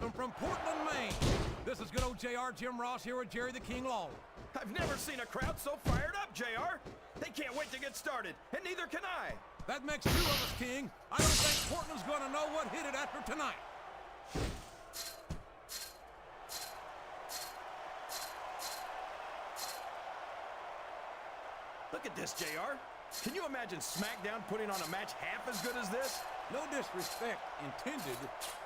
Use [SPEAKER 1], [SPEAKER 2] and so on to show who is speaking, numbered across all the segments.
[SPEAKER 1] welcome from Portland, Maine. This is good old JR Jim Ross here with Jerry the King Lawler.
[SPEAKER 2] I've never seen a crowd so fired up, JR. They can't wait to get started, and neither can I.
[SPEAKER 1] That makes two of us, King. I don't think Portland's going to know what hit it after tonight.
[SPEAKER 2] Look at this, JR. Can you imagine SmackDown putting on a match half as good as this?
[SPEAKER 1] No disrespect intended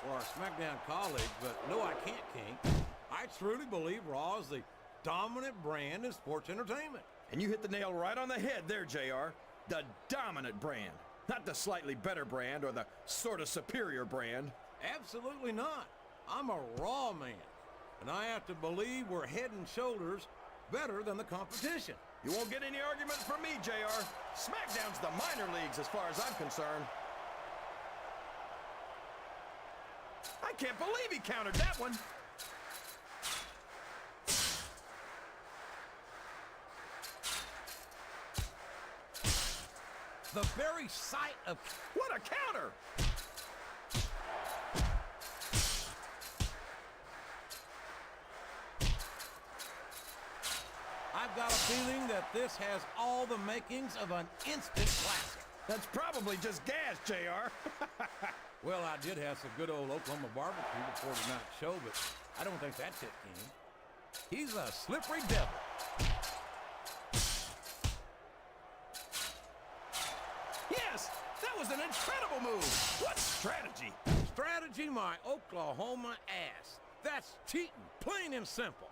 [SPEAKER 1] for our SmackDown colleagues, but no, I can't, King. I truly believe Raw is the dominant brand in sports entertainment.
[SPEAKER 2] And you hit the nail right on the head there, JR. The dominant brand. Not the slightly better brand or the sort of superior brand.
[SPEAKER 1] Absolutely not. I'm a Raw man, and I have to believe we're head and shoulders better than the competition.
[SPEAKER 2] You won't get any argument from me, JR. SmackDown's the minor leagues as far as I'm concerned. I can't believe he countered that one.
[SPEAKER 1] The very sight of...
[SPEAKER 2] What a counter!
[SPEAKER 1] I've got a feeling that this has all the makings of an instant classic.
[SPEAKER 2] That's probably just gas, JR.
[SPEAKER 1] Well, I did have some good old Oklahoma barbecue before tonight's show, but I don't think that's it, King. He's a slippery devil.
[SPEAKER 2] Yes, that was an incredible move. What strategy?
[SPEAKER 1] Strategy, my Oklahoma ass. That's cheating, plain and simple.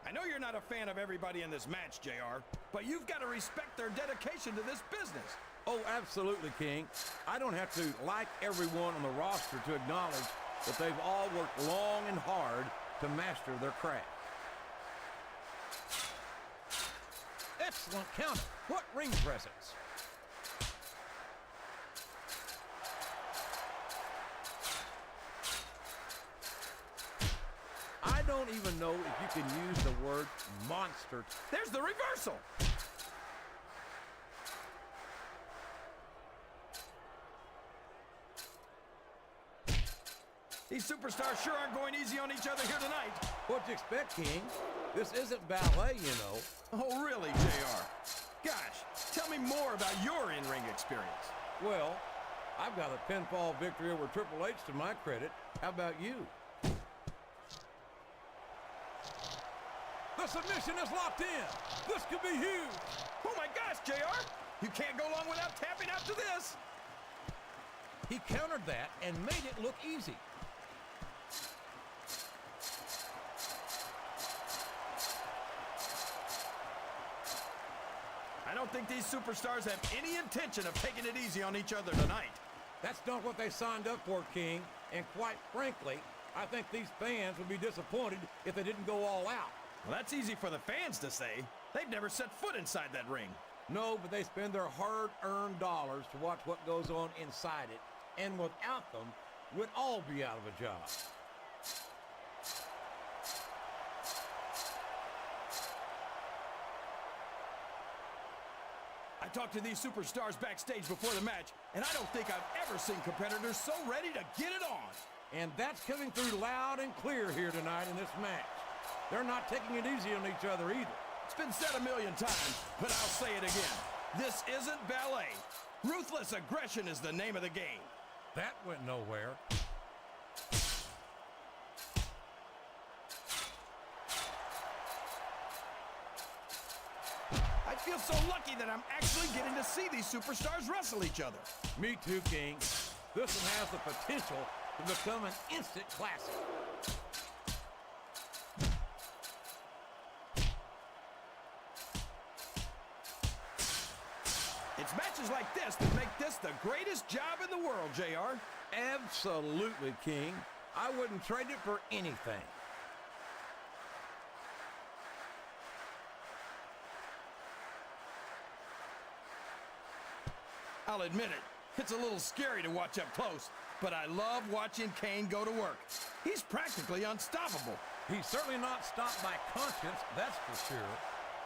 [SPEAKER 2] I know you're not a fan of everybody in this match, JR, but you've got to respect their dedication to this business.
[SPEAKER 1] Oh, absolutely, King. I don't have to like everyone on the roster to acknowledge that they've all worked long and hard to master their craft. Excellent counter. What ring presence. I don't even know if you can use the word monster.
[SPEAKER 2] There's the reversal. These superstars sure aren't going easy on each other here tonight.
[SPEAKER 1] What'd you expect, King? This isn't ballet, you know.
[SPEAKER 2] Oh, really, JR? Gosh, tell me more about your in-ring experience.
[SPEAKER 1] Well, I've got a pinfall victory over Triple H to my credit. How about you? The submission is locked in. This could be huge.
[SPEAKER 2] Oh my gosh, JR! You can't go long without tapping out to this.
[SPEAKER 1] He countered that and made it look easy.
[SPEAKER 2] I don't think these superstars have any intention of taking it easy on each other tonight.
[SPEAKER 1] That's not what they signed up for, King. And quite frankly, I think these fans would be disappointed if they didn't go all out.
[SPEAKER 2] Well, that's easy for the fans to say. They've never set foot inside that ring.
[SPEAKER 1] No, but they spend their hard-earned dollars to watch what goes on inside it. And without them, we'd all be out of a job.
[SPEAKER 2] I talked to these superstars backstage before the match, and I don't think I've ever seen competitors so ready to get it on.
[SPEAKER 1] And that's coming through loud and clear here tonight in this match. They're not taking it easy on each other either.
[SPEAKER 2] It's been said a million times, but I'll say it again. This isn't ballet. Ruthless aggression is the name of the game.
[SPEAKER 1] That went nowhere.
[SPEAKER 2] I feel so lucky that I'm actually getting to see these superstars wrestle each other.
[SPEAKER 1] Me too, King. This one has the potential to become an instant classic.
[SPEAKER 2] It's matches like this that make this the greatest job in the world, JR.
[SPEAKER 1] Absolutely, King. I wouldn't trade it for anything.
[SPEAKER 2] I'll admit it, it's a little scary to watch up close, but I love watching Kane go to work. He's practically unstoppable.
[SPEAKER 1] He's certainly not stopped by conscience, that's for sure.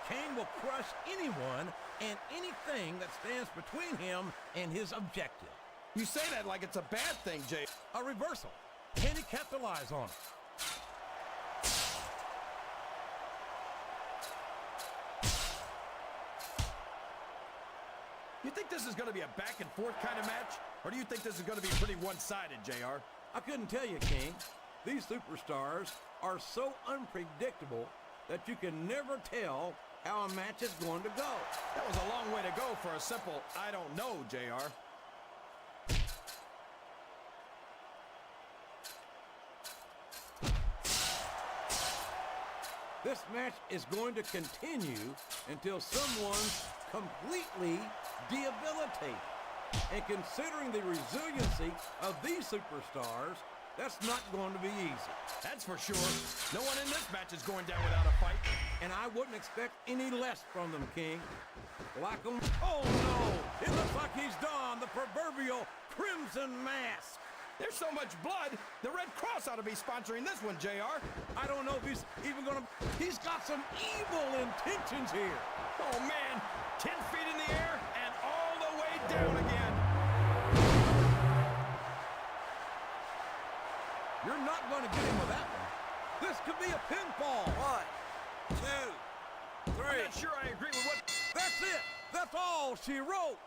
[SPEAKER 1] Kane will crush anyone and anything that stands between him and his objective.
[SPEAKER 2] You say that like it's a bad thing, Jay.
[SPEAKER 1] A reversal. Can he capitalize on it?
[SPEAKER 2] You think this is going to be a back-and-forth kind of match? Or do you think this is going to be pretty one-sided, JR?
[SPEAKER 1] I couldn't tell you, King. These superstars are so unpredictable that you can never tell how a match is going to go.
[SPEAKER 2] That was a long way to go for a simple, I don't know, JR.
[SPEAKER 1] This match is going to continue until someone's completely debilitated. And considering the resiliency of these superstars, that's not going to be easy.
[SPEAKER 2] That's for sure. No one in this match is going down without a fight.
[SPEAKER 1] And I wouldn't expect any less from them, King. Like them. Oh, no! It looks like he's donned the proverbial crimson mask.
[SPEAKER 2] There's so much blood, the Red Cross ought to be sponsoring this one, JR.
[SPEAKER 1] I don't know if he's even going to... He's got some evil intentions here.
[SPEAKER 2] Oh, man. 10 feet in the air and all the way down again.
[SPEAKER 1] You're not going to get him with that one. This could be a pinfall. 1, 2, 3.
[SPEAKER 2] I'm not sure I agree with what...
[SPEAKER 1] That's it. That's all she wrote.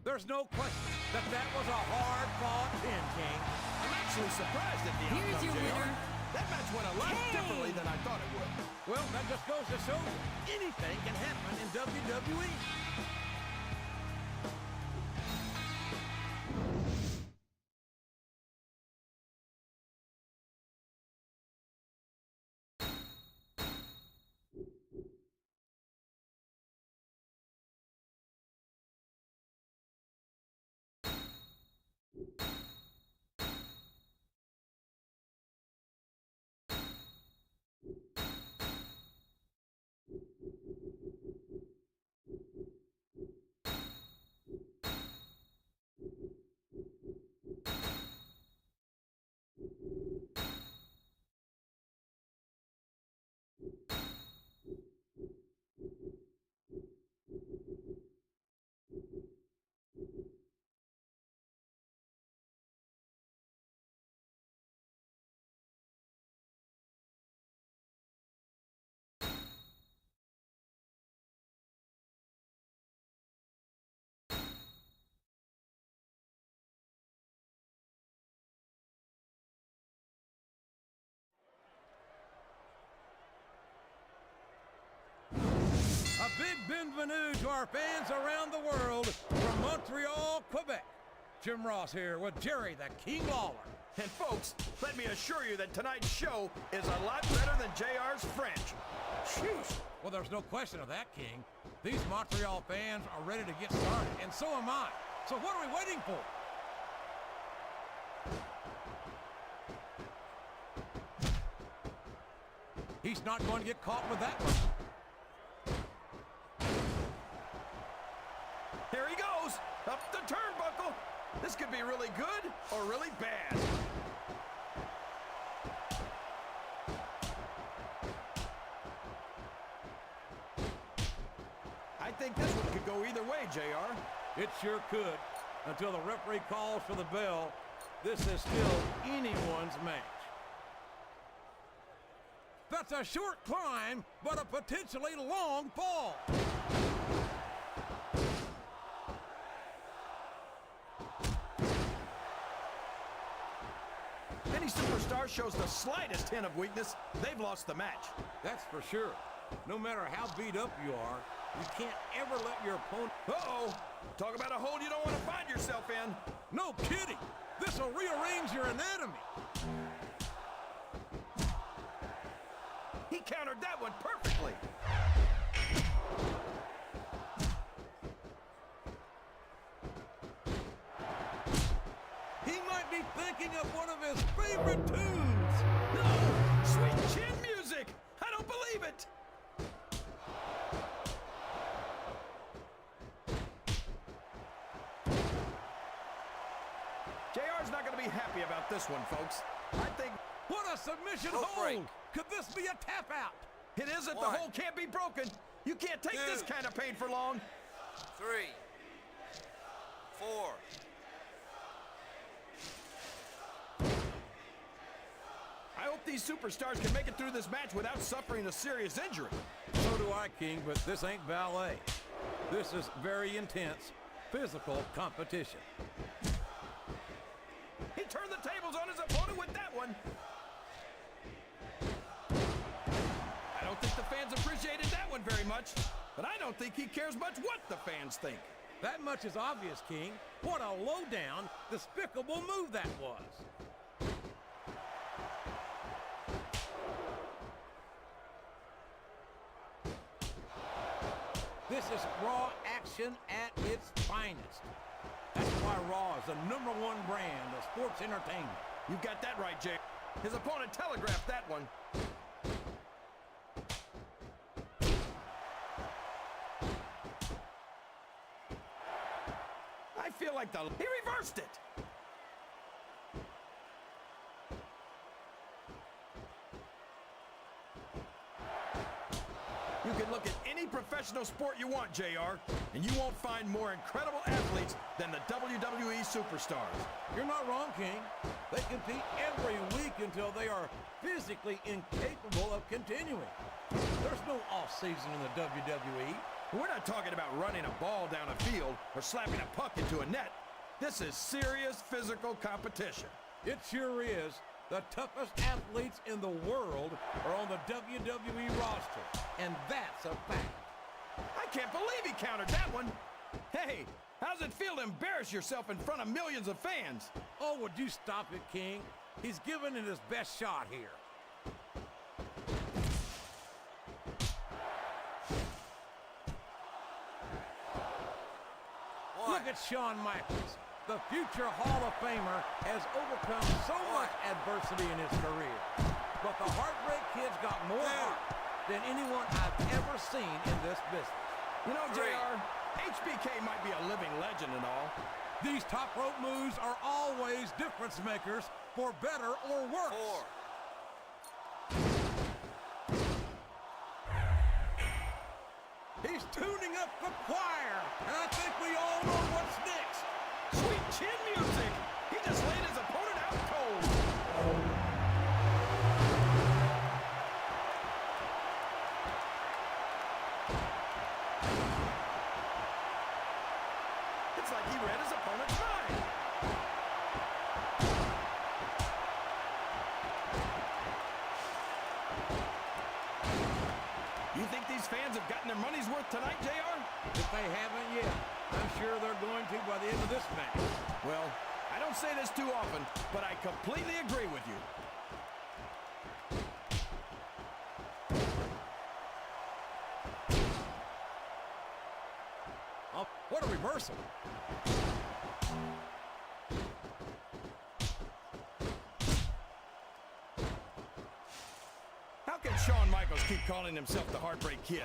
[SPEAKER 1] There's no question that that was a hard-fought pin, King.
[SPEAKER 2] I'm actually surprised at the outcome,
[SPEAKER 3] Here's your
[SPEAKER 2] JR.
[SPEAKER 3] winner.
[SPEAKER 2] That match went a lot differently than I thought it would.
[SPEAKER 1] Well, that just goes to show you anything can happen in WWE. A big bienvenue to our fans around the world from Montreal, Quebec. Jim Ross here with Jerry the King Lawler.
[SPEAKER 2] And folks, let me assure you that tonight's show is a lot better than JR's French. Sheesh.
[SPEAKER 1] Well, there's no question of that, King. These Montreal fans are ready to get started, and so am I. So what are we waiting for? He's not going to get caught with that one.
[SPEAKER 2] Here he goes, up the turnbuckle. This could be really good or really bad. I think this one could go either way, JR.
[SPEAKER 1] It sure could. Until the referee calls for the bell, this is still anyone's match. That's a short climb, but a potentially long fall.
[SPEAKER 2] Any superstar shows the slightest hint of weakness, they've lost the match.
[SPEAKER 1] That's for sure. No matter how beat up you are, you can't ever let your opponent...
[SPEAKER 2] Uh-oh. Talk about a hole you don't want to find yourself in.
[SPEAKER 1] No kidding. This will rearrange your anatomy.
[SPEAKER 2] He countered that one perfectly.
[SPEAKER 1] He might be thinking of one of his favorite tunes.
[SPEAKER 2] No! Sweet chin music! I don't believe it! this one, folks. I think...
[SPEAKER 1] What a submission
[SPEAKER 3] Rope
[SPEAKER 1] hold!
[SPEAKER 3] break.
[SPEAKER 1] Could this be a tap out?
[SPEAKER 2] It isn't. The
[SPEAKER 3] One.
[SPEAKER 2] hold can't be broken. You can't take
[SPEAKER 3] Two.
[SPEAKER 2] this kind of pain for long.
[SPEAKER 3] 3, 4.
[SPEAKER 2] I hope these superstars can make it through this match without suffering a serious injury.
[SPEAKER 1] So do I, King, but this ain't ballet. This is very intense, physical competition.
[SPEAKER 2] He turned the tables on his opponent with that one. I don't think the fans appreciated that one very much, but I don't think he cares much what the fans think.
[SPEAKER 1] That much is obvious, King. What a low-down, despicable move that was. This is Raw action at its finest. That's why Raw is the #1 brand of sports entertainment.
[SPEAKER 2] You got that right, Jay. His opponent telegraphed that one. I feel like he reversed it. You can look at any professional sport you want, JR, and you won't find more incredible athletes than the WWE superstars.
[SPEAKER 1] You're not wrong, King. They compete every week until they are physically incapable of continuing. There's no off-season in the WWE.
[SPEAKER 2] We're not talking about running a ball down a field or slapping a puck into a net. This is serious physical competition.
[SPEAKER 1] It sure is. The toughest athletes in the world are on the WWE roster, and that's a fact.
[SPEAKER 2] I can't believe he countered that one. Hey, how's it feel to embarrass yourself in front of millions of fans?
[SPEAKER 1] Oh, would you stop it, King? He's giving it his best shot here. Look at Shawn Michaels. The future Hall of Famer has overcome so much adversity in his career. But the Heartbreak Kid's got more heart than anyone I've ever seen in this business.
[SPEAKER 2] You know,
[SPEAKER 3] 3.
[SPEAKER 2] JR, HBK might be a living legend and all.
[SPEAKER 1] These top rope moves are always difference makers, for better or worse.
[SPEAKER 3] 4.
[SPEAKER 1] He's tuning up the choir, and I think we all know what's next.
[SPEAKER 2] Sweet chin music. He just laid his opponent out cold. It's like he read his opponent's mind. You think these fans have gotten their money's worth tonight, JR?
[SPEAKER 1] If they haven't yet, I'm sure they're going to by the end of this match.
[SPEAKER 2] Well, I don't say this too often, but I completely agree with you.
[SPEAKER 1] Oh, what a reversal.
[SPEAKER 2] How can Shawn Michaels keep calling himself the Heartbreak Kid?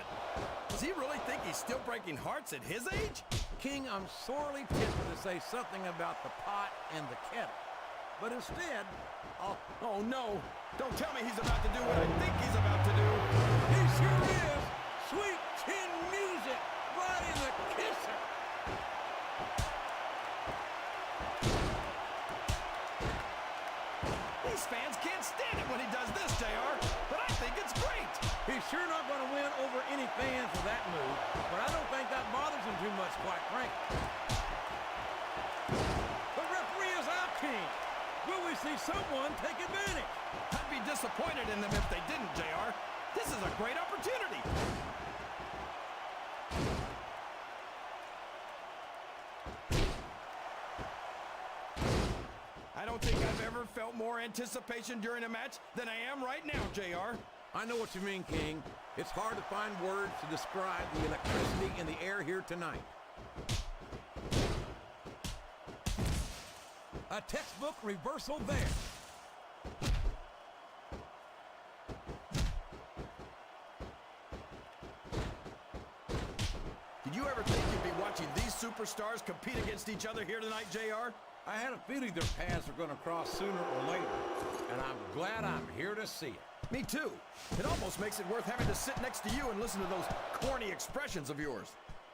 [SPEAKER 2] Does he really think he's still breaking hearts at his age?
[SPEAKER 1] King, I'm sorely tempted to say something about the pot and the kettle. But instead,
[SPEAKER 2] Oh, no. Don't tell me he's about to do what I think he's about to do.
[SPEAKER 1] he sure is. Sweet chin music right in the kisser.
[SPEAKER 2] These fans can't stand it when he does this, JR, but I think it's great.
[SPEAKER 1] He's sure not going to win over any fans with that move, but I don't think that bothers him too much, quite frankly. The referee is out, King. Will we see someone take advantage?
[SPEAKER 2] I'd be disappointed in them if they didn't, JR. This is a great opportunity. I don't think I've ever felt more anticipation during a match than I am right now, JR.
[SPEAKER 1] I know what you mean, King. It's hard to find words to describe the electricity in the air here tonight. A textbook reversal there.
[SPEAKER 2] Did you ever think you'd be watching these superstars compete against each other here tonight, JR?
[SPEAKER 1] I had a feeling their paths are going to cross sooner or later, and I'm glad I'm here to see it.
[SPEAKER 2] Me too. It almost makes it worth having to sit next to you and listen to those corny expressions of yours.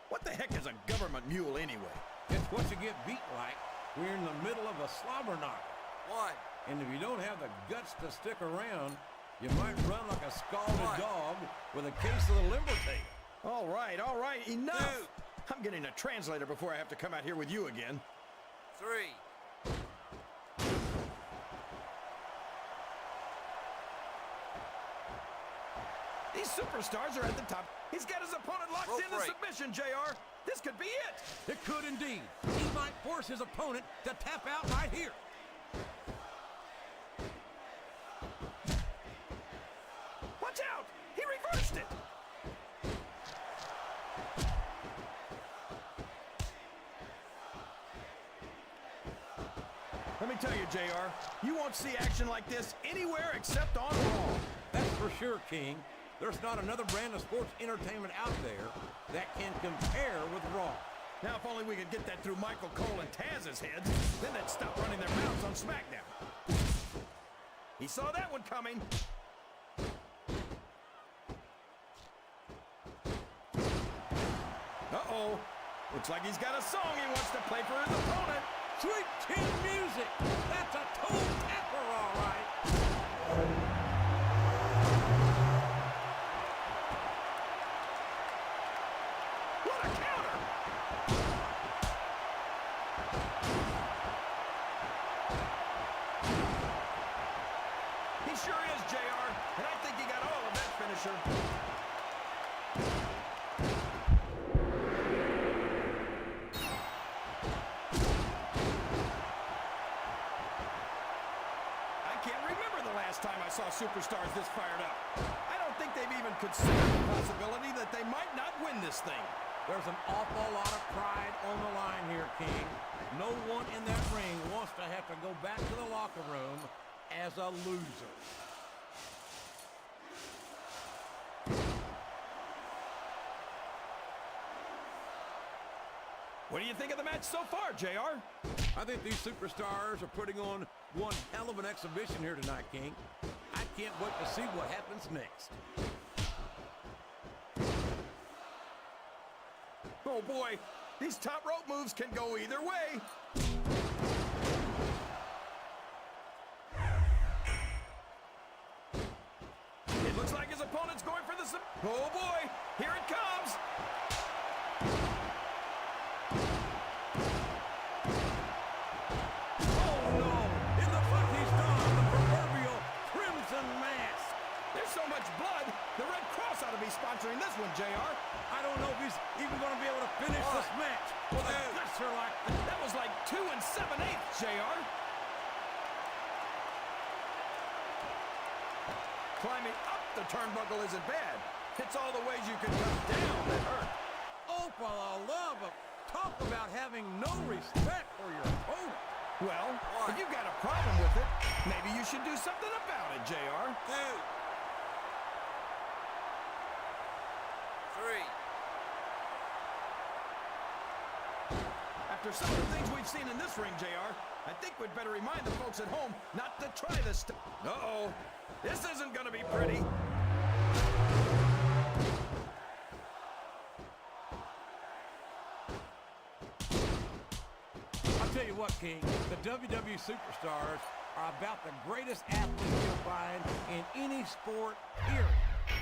[SPEAKER 2] What the heck is a government mule anyway?
[SPEAKER 1] It's what you get beat like when you're in the middle of a slobber knocker.
[SPEAKER 3] One.
[SPEAKER 1] And if you don't have the guts to stick around, you might run like a scalded dog with a case of the limber tail.
[SPEAKER 2] All right, enough.
[SPEAKER 3] 2.
[SPEAKER 2] I'm getting a translator before I have to come out here with you again.
[SPEAKER 3] 3.
[SPEAKER 2] These superstars are at the top. He's got his opponent locked
[SPEAKER 3] Rope
[SPEAKER 2] into
[SPEAKER 3] break.
[SPEAKER 2] submission, JR. This could be it.
[SPEAKER 1] It could indeed. He might force his opponent to tap out right here.
[SPEAKER 2] Watch out! He reversed it! Let me tell you, JR, you won't see action like this anywhere except on Raw.
[SPEAKER 1] That's for sure, King. There's not another brand of sports entertainment out there that can compare with Raw.
[SPEAKER 2] Now, if only we could get that through Michael Cole and Taz's heads, then they'd stop running their mouths on SmackDown. He saw that one coming. Uh-oh. Looks like he's got a song he wants to play for his opponent.
[SPEAKER 1] Sweet chin music. That's a toe tapper, all right.
[SPEAKER 2] What a counter! He sure is, JR, and I think he got all of that finisher. I can't remember the last time I saw superstars this fired up. I don't think they've even considered the possibility that they might not win this thing.
[SPEAKER 1] There's an awful lot of pride on the line here, King. No one in that ring wants to have to go back to the locker room as a loser.
[SPEAKER 2] What do you think of the match so far, JR?
[SPEAKER 1] I think these superstars are putting on one hell of an exhibition here tonight, King. I can't wait to see what happens next.
[SPEAKER 2] Oh boy, these top rope moves can go either way. It looks like his opponent's going for the oh boy, here it comes.
[SPEAKER 1] Oh no! It looks like he's donned the proverbial crimson mask.
[SPEAKER 2] There's so much blood, the Red Cross ought to be sponsoring this one, JR.
[SPEAKER 1] I don't know if he's even going to be able to finish this match with a gutsher like that.
[SPEAKER 2] That was like 2 7/8, JR. Climbing up the turnbuckle isn't bad. It's all the ways you can come down that hurt.
[SPEAKER 1] Oh, for the love of... Talk about having no respect for your opponent.
[SPEAKER 2] Well, if you got a problem with it, maybe you should do something about it, JR.
[SPEAKER 3] 2. 3.
[SPEAKER 2] After some of the things we've seen in this ring, JR, I think we'd better remind the folks at home not to try this stuff. Uh-oh. This isn't going to be pretty.
[SPEAKER 1] I'll tell you what, King, the WWE superstars are about the greatest athletes you'll find in any sport, period.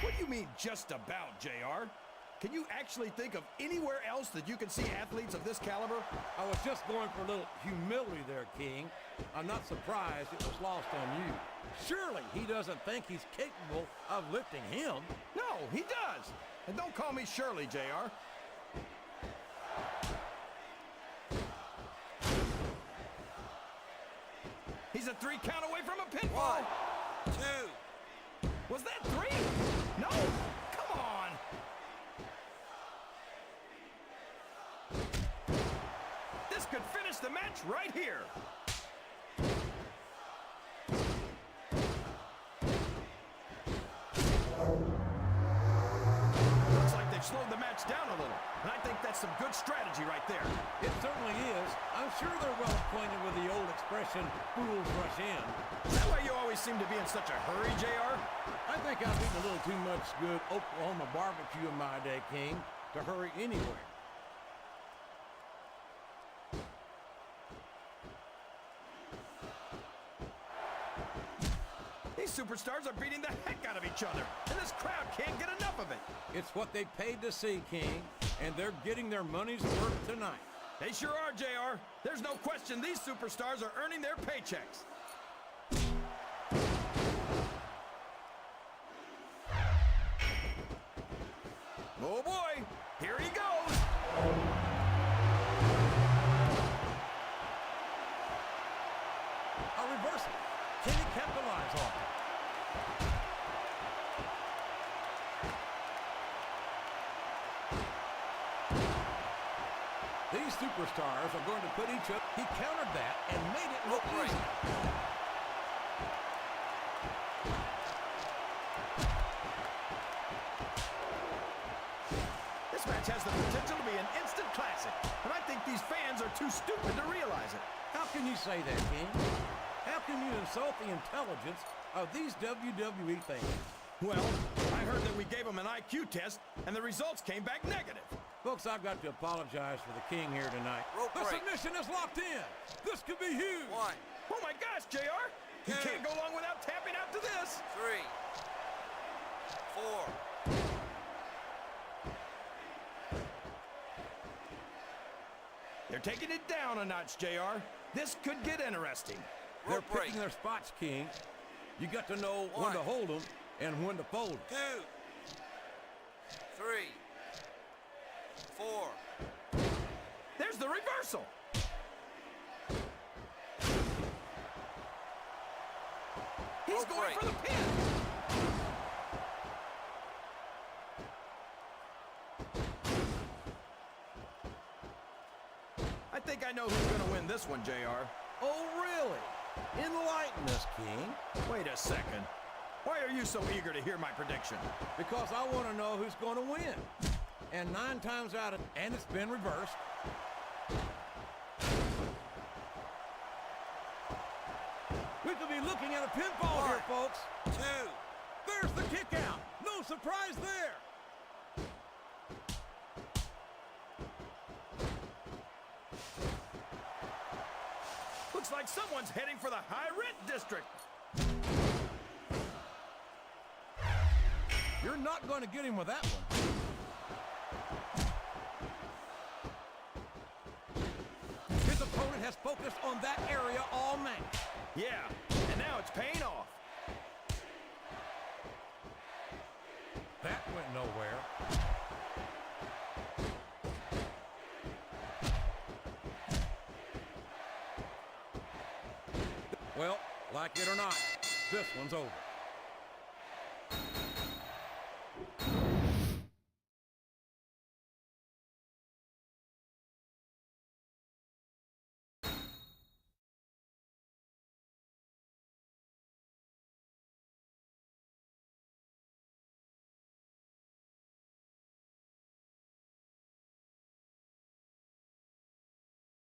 [SPEAKER 2] What do you mean, just about, JR? Can you actually think of anywhere else that you can see athletes of this caliber?
[SPEAKER 1] I was just going for a little humility there, King. I'm not surprised it was lost on you. Surely he doesn't think he's capable of lifting him.
[SPEAKER 2] No, he does. And don't call me Shirley, JR. He's a 3 count away from a pinfall.
[SPEAKER 3] 1. 2.
[SPEAKER 2] Was that 3? No! Come on! This could finish the match right here. Looks like they've slowed the match match down a little. And I think that's some good strategy right there.
[SPEAKER 1] It certainly is. I'm sure they're well acquainted with the old expression, fools rush in.
[SPEAKER 2] Is that why you always seem to be in such a hurry, JR?
[SPEAKER 1] I think I've eaten a little too much good Oklahoma barbecue in my day, King, to hurry anywhere.
[SPEAKER 2] These superstars are beating the heck out of each other, and this crowd can't get enough of it.
[SPEAKER 1] It's what they paid to see, King, and they're getting their money's worth tonight.
[SPEAKER 2] They sure are, JR. There's no question these superstars are earning their paychecks. Oh boy, here he goes.
[SPEAKER 1] A reversal. Can he capitalize on it? These superstars are going to put each other. He countered that and made it look easy.
[SPEAKER 2] This match has the potential to be an instant classic, and I think these fans are too stupid to realize it.
[SPEAKER 1] How can you say that, King? How can you insult the intelligence of these WWE fans?
[SPEAKER 2] Well, I heard that we gave them an IQ test, and the results came back negative.
[SPEAKER 1] Folks, I've got to apologize for the King here tonight.
[SPEAKER 3] Rope
[SPEAKER 1] The
[SPEAKER 3] break.
[SPEAKER 1] submission is locked in. This could be huge.
[SPEAKER 3] 1,
[SPEAKER 2] Oh my gosh, JR! You
[SPEAKER 3] Two.
[SPEAKER 2] can't go long without tapping out to this.
[SPEAKER 3] 3, 4.
[SPEAKER 2] They're taking it down a notch, JR. This could get interesting.
[SPEAKER 1] They're
[SPEAKER 3] Rope break.
[SPEAKER 1] picking their spots, King. You got to know when
[SPEAKER 3] One.
[SPEAKER 1] to hold them and when to fold them.
[SPEAKER 3] 2, 3, 4.
[SPEAKER 2] There's the reversal. He's
[SPEAKER 3] Rope
[SPEAKER 2] going
[SPEAKER 3] break.
[SPEAKER 2] for the pin. I think I know who's going to win this one, JR.
[SPEAKER 1] Oh, really? Enlighten us, King.
[SPEAKER 2] Wait a second. Why are you so eager to hear my prediction?
[SPEAKER 1] Because I want to know who's going to win. And 9 times out of... And it's been reversed. We could be looking at a pinfall here, folks.
[SPEAKER 3] 2.
[SPEAKER 1] There's the kick out. No surprise there.
[SPEAKER 2] Looks like someone's heading for the high rent district.
[SPEAKER 1] You're not going to get him with that one. His opponent has focused on that area all match.
[SPEAKER 2] Yeah, and now it's paying off.
[SPEAKER 1] That went nowhere. Well, like it or not, this one's over.